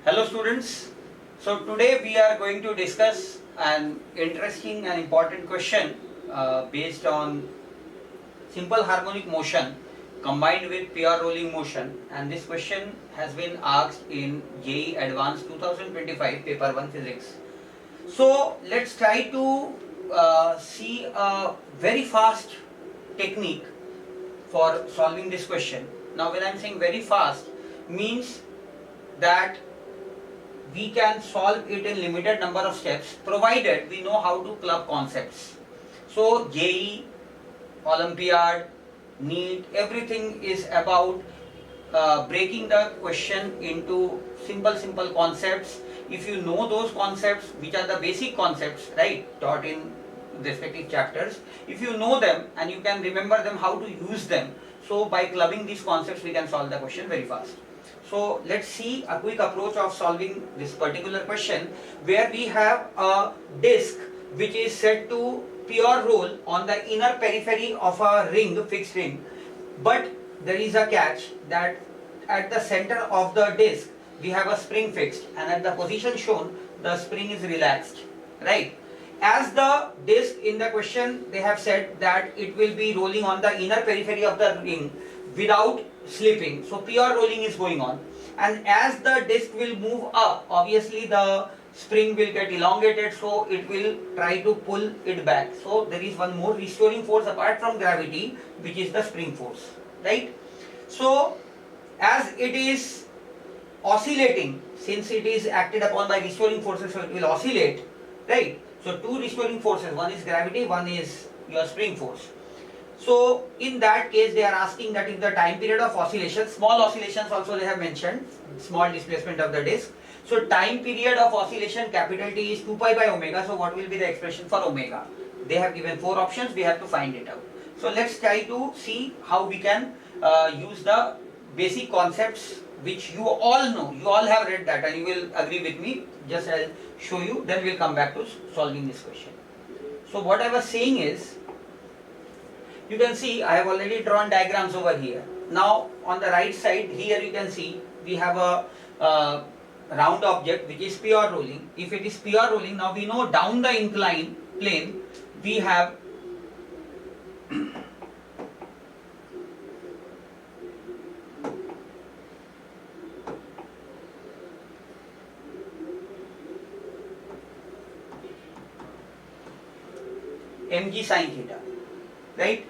Hello students. So today we are going to discuss an interesting and important question based on simple harmonic motion combined with pure rolling motion, and this question has been asked in JEE Advanced 2025 paper 1 physics. So let's try to see a very fast technique for solving this question. Now when I am saying very fast means that we can solve it in limited number of steps provided we know how to club concepts. So JEE, Olympiad, NEET, everything is about breaking the question into simple concepts. If you know those concepts, which are the basic concepts, right, taught in respective chapters, if you know them and you can remember them, how to use them, so by clubbing these concepts we can solve the question very fast. So let's see a quick approach of solving this particular question, where we have a disk which is set to pure roll on the inner periphery of a ring, fixed ring, but there is a catch that at the center of the disk we have a spring fixed, and at the position shown the spring is relaxed, right? As the disk in the question, they have said that it will be rolling on the inner periphery of the ring without slipping, so pure rolling is going on, and as the disk will move up, obviously the spring will get elongated, so it will try to pull it back. So there is one more restoring force apart from gravity, which is the spring force, right? So as it is oscillating, since it is acted upon by restoring forces, so it will oscillate, right? So two restoring forces, one is gravity, one is your spring force. So in that case they are asking that if the time period of oscillation, small oscillations also they have mentioned, small displacement of the disk. So time period of oscillation capital T is 2 pi by omega. So what will be the expression for omega? They have given 4 options, we have to find it out. So let's try to see how we can use the basic concepts which you all know, you all have read that and you will agree with me. Just I'll show you, then we'll come back to solving this question. So what I was saying is, you can see I have already drawn diagrams over here. Now on the right side here you can see we have a round object which is pure rolling. If it is pure rolling, now we know down the inclined plane we have mg sin theta, right?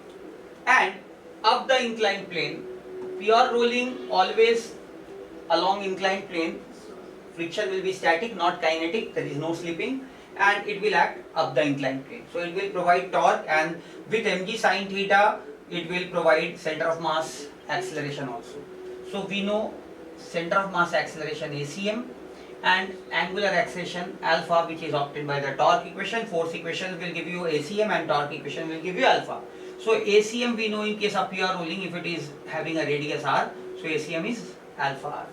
And up the inclined plane, pure rolling always along inclined plane, friction will be static, not kinetic, there is no slipping, and it will act up the inclined plane. So it will provide torque, and with mg sin theta it will provide center of mass acceleration also. So we know center of mass acceleration ACM, and angular acceleration alpha, which is obtained by the torque equation. Force equation will give you ACM and torque equation will give you alpha. So ACM we know in case of pure rolling, if it is having a radius r, so ACM is alpha r.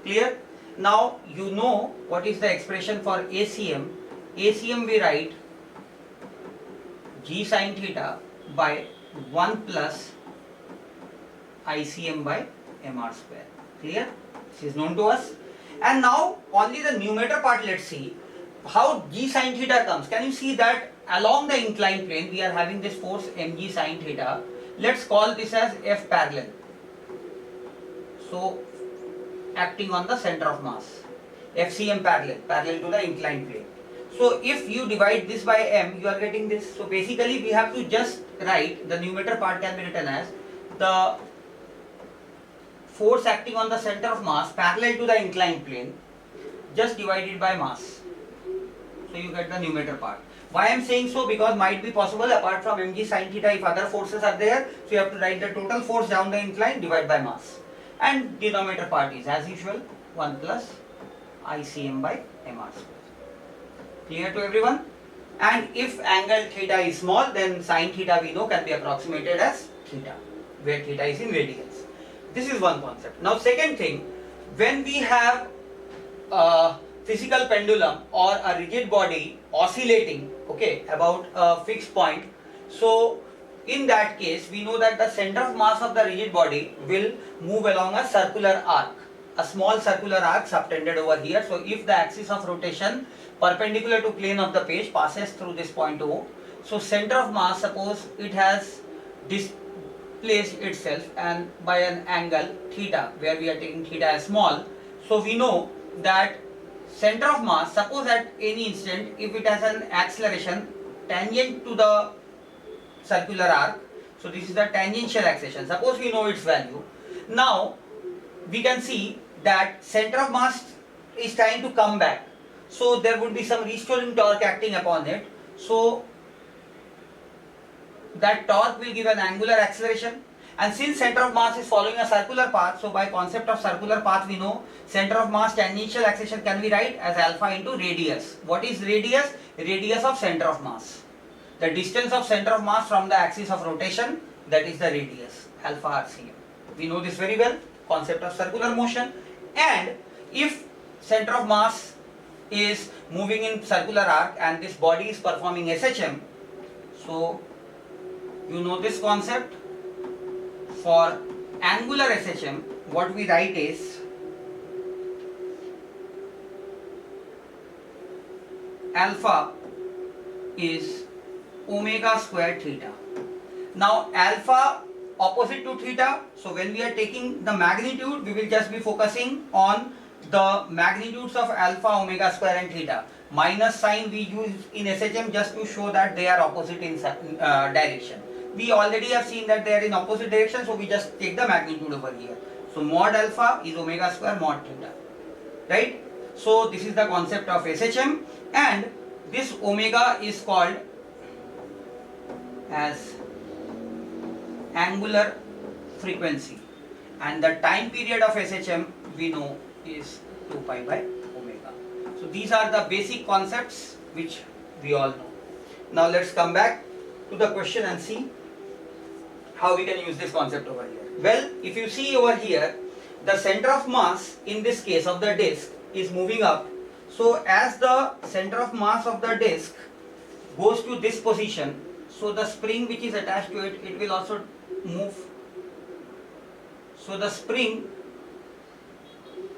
Clear? Now you know what is the expression for ACM. ACM we write g sin theta by 1 plus ICM by mr square. Clear? This is known to us. And now only the numerator part, let's see how g sin theta comes. Can you see that along the inclined plane we are having this force mg sin theta. Let's call this as F parallel. So acting on the center of mass, FCM parallel to the inclined plane. So if you divide this by m, you are getting this. So basically we have to just write, the numerator part can be written as the force acting on the center of mass parallel to the inclined plane, just divided by mass. So you get the numerator part. Why I am saying so? Because might be possible apart from mg sin theta, if other forces are there, so you have to write the total force down the incline divided by mass. And denominator part is as usual 1 plus ICM by mr square. Clear to everyone? And if angle theta is small, then sin theta we know can be approximated as theta, where theta is in radians. This is one concept. Now second thing, when we have a physical pendulum or a rigid body oscillating, okay, about a fixed point, so in that case we know that the center of mass of the rigid body will move along a circular arc, a small circular arc subtended over here. So if the axis of rotation perpendicular to plane of the page passes through this point O, so center of mass, suppose it has displaced itself and by an angle theta, where we are taking theta as small. So we know that center of mass, suppose at any instant, if it has an acceleration tangent to the circular arc, so this is the tangential acceleration, suppose we know its value. Now we can see that center of mass is trying to come back, so there would be some restoring torque acting upon it, so that torque will give an angular acceleration. And since center of mass is following a circular path, so by concept of circular path we know center of mass tangential acceleration can be write as alpha into radius. What is radius? Radius of center of mass. The distance of center of mass from the axis of rotation, that is the radius, alpha RCM. We know this very well, concept of circular motion. And if center of mass is moving in circular arc and this body is performing SHM, so you know this concept. For angular SHM, what we write is alpha is omega square theta. Now alpha opposite to theta, so when we are taking the magnitude, we will just be focusing on the magnitudes of alpha, omega square and theta. Minus sign we use in SHM just to show that they are opposite in direction. We already have seen that they are in opposite direction, so we just take the magnitude over here. So mod alpha is omega square mod theta, right? So this is the concept of SHM, and this omega is called as angular frequency, and the time period of SHM we know is 2 pi by omega. So these are the basic concepts which we all know. Now let's come back to the question and see how we can use this concept over here. Well, if you see over here, the center of mass in this case of the disc is moving up. So as the center of mass of the disc goes to this position, so the spring which is attached to it, it will also move. So the spring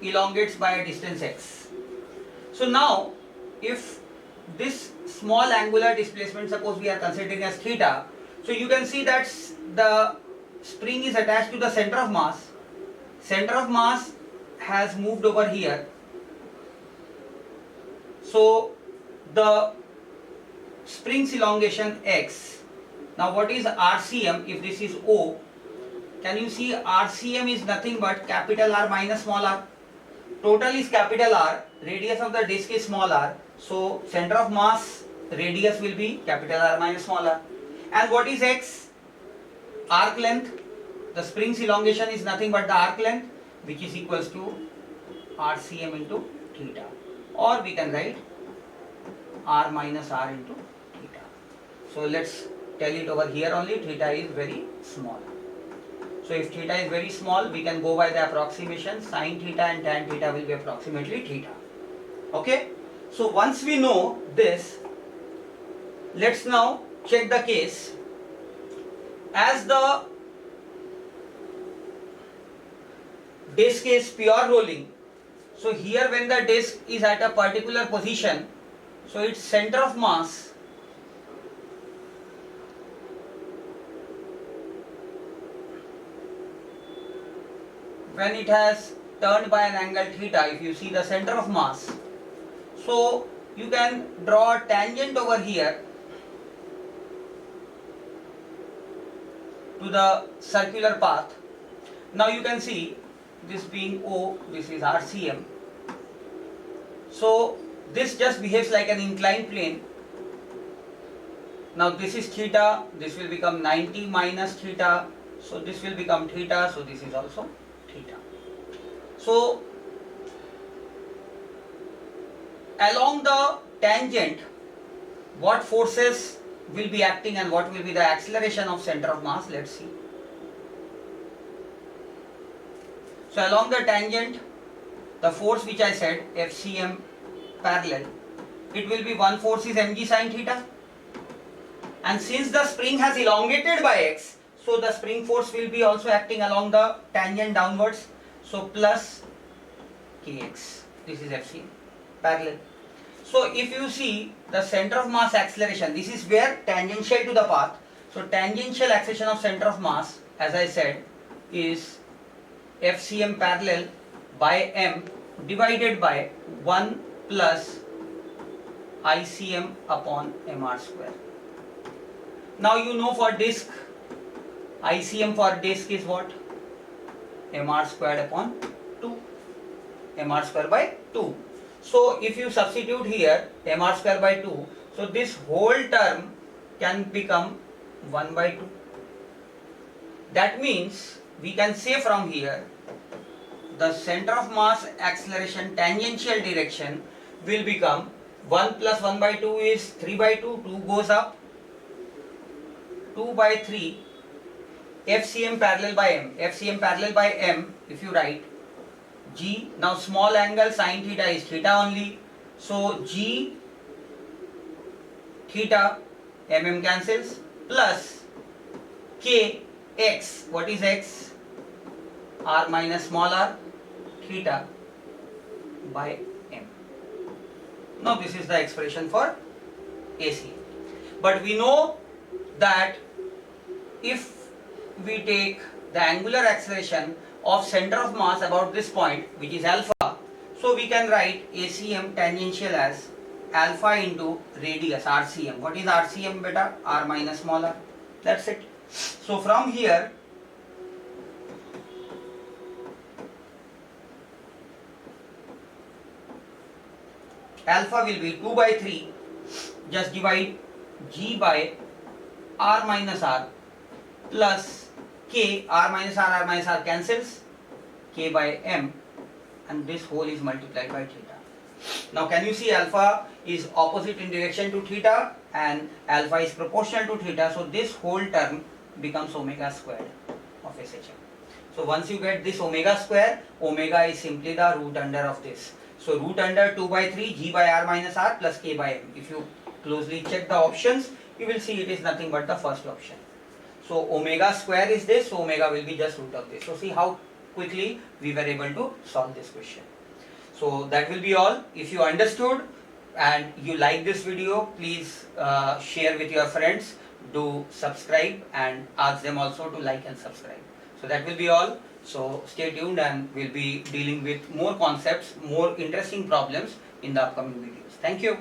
elongates by a distance x. So now if this small angular displacement, suppose we are considering as theta, so you can see that the spring is attached to the center of mass. Center of mass has moved over here. So the spring's elongation x. Now what is RCM if this is O? Can you see RCM is nothing but capital R minus small r. Total is capital R, radius of the disc is small r. So center of mass radius will be capital R minus small r. And what is x? Arc length. The spring's elongation is nothing but the arc length, which is equals to RCM into theta. Or we can write R minus R into theta. So let's tell it over here only, theta is very small. So if theta is very small, we can go by the approximation. Sin theta and tan theta will be approximately theta. Okay? So once we know this, let's now check the case. As the disc is pure rolling, so here when the disc is at a particular position, so its center of mass when it has turned by an angle theta, if you see the center of mass, so you can draw a tangent over here to the circular path. Now you can see this being O, this is RCM. So this just behaves like an inclined plane. Now this is theta, this will become 90 minus theta, so this will become theta, so this is also theta. So along the tangent, what forces will be acting and what will be the acceleration of center of mass? Let's see. So along the tangent, the force which I said, FCM parallel, it will be one force is mg sin theta. And since the spring has elongated by x, so the spring force will be also acting along the tangent downwards. So plus kx. This is FCM parallel. So if you see the center of mass acceleration, this is where tangential to the path. So tangential acceleration of center of mass, as I said, is FCM parallel by m divided by 1 plus ICM upon mr square. Now you know for disk, ICM for disk is what? mr squared upon 2. mr square by 2. So if you substitute here mr square by 2, so this whole term can become 1 by 2. That means we can say from here the center of mass acceleration tangential direction will become 1 plus 1 by 2 is 3 by 2, 2 goes up, 2 by 3, FCM parallel by m. FCM parallel by m, if you write G, now small angle sin theta is theta only, so G theta mm cancels plus K x, what is x? R minus small r theta by m. Now this is the expression for AC. But we know that if we take the angular acceleration of center of mass about this point, which is alpha, so we can write ACM tangential as alpha into radius RCM. What is RCM beta? R minus small r. That's it. So from here alpha will be 2 by 3, just divide G by R minus R plus K, R minus R cancels, K by M, and this whole is multiplied by theta. Now can you see alpha is opposite in direction to theta and alpha is proportional to theta, so this whole term becomes omega squared of SHM. So once you get this omega square, omega is simply the root under of this. So root under 2 by 3 G by R minus R plus K by M. If you closely check the options, you will see it is nothing but the first option. So omega square is this, so omega will be just root of this. So see how quickly we were able to solve this question. So that will be all. If you understood and you like this video, please share with your friends, do subscribe and ask them also to like and subscribe. So that will be all. So stay tuned and we'll be dealing with more concepts, more interesting problems in the upcoming videos. Thank you.